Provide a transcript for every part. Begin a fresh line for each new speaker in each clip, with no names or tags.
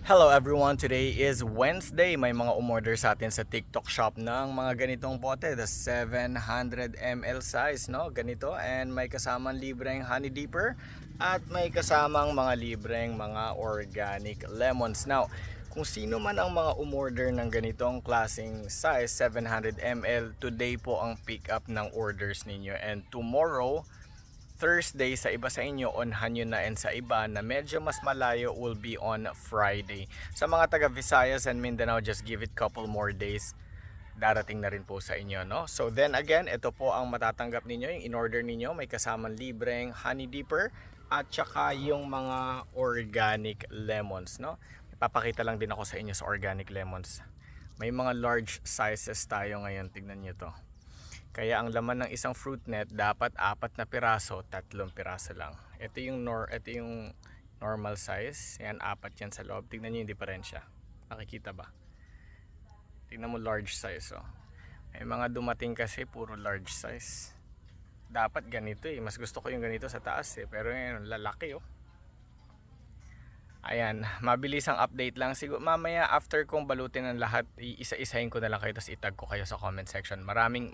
Hello everyone, today is Wednesday. May mga umorder sa atin sa TikTok shop ng mga ganitong bote, the 700 ml size, no? Ganito, and may kasamang libreng honey dipper at may kasamang mga libreng mga organic lemons. Now, kung sino man ang mga umorder ng ganitong klaseng size, 700 ml, today po ang pick up ng orders ninyo, and tomorrow Thursday sa iba sa inyo, onhan nyo na, and sa iba na medyo mas malayo will be on Friday. Sa mga taga Visayas and Mindanao, just give it couple more days. Darating na rin po sa inyo, no? So then again, ito po ang matatanggap ninyo, yung in-order ninyo. May kasamang libreng honey dipper at saka yung mga organic lemons, no? Ipapakita lang din ako sa inyo sa organic lemons. May mga large sizes tayo ngayon, tignan nyo to. Kaya ang laman ng isang fruit net dapat 4 na piraso, 3 piraso lang. Ito yung normal size. Yan, 4 yan sa loob. Tingnan niyo yung diferensya. Nakikita ba? Tingnan mo large size, oh. May mga dumating kasi puro large size. Dapat ganito eh. Mas gusto ko yung ganito sa taas eh. Pero yan, lalaki oh. Ayan, mabilis ang update lang. Siguro mamaya after kong balutin ng lahat, isa-isahin ko na lang kayo, tapos itag ko kayo sa comment section. Maraming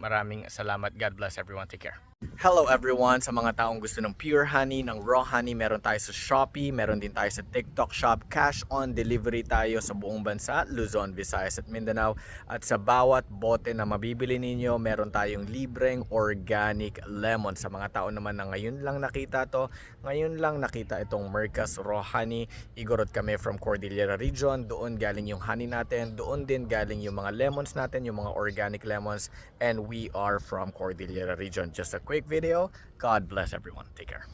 salamat. God bless everyone. Take care. Hello everyone, sa mga taong gusto ng pure honey, ng raw honey, meron tayo sa Shopee, meron din tayo sa TikTok shop. Cash on delivery tayo sa buong bansa, Luzon, Visayas at Mindanao. At sa bawat bote na mabibili ninyo, meron tayong libreng organic lemon. Sa mga tao naman na ngayon lang nakita itong Mercas Raw Honey. Igorot kami from Cordillera Region, doon galing yung honey natin, doon din galing yung mga lemons natin, yung mga organic lemons, and we are from Cordillera Region. Just a quick video. God bless everyone. Take care.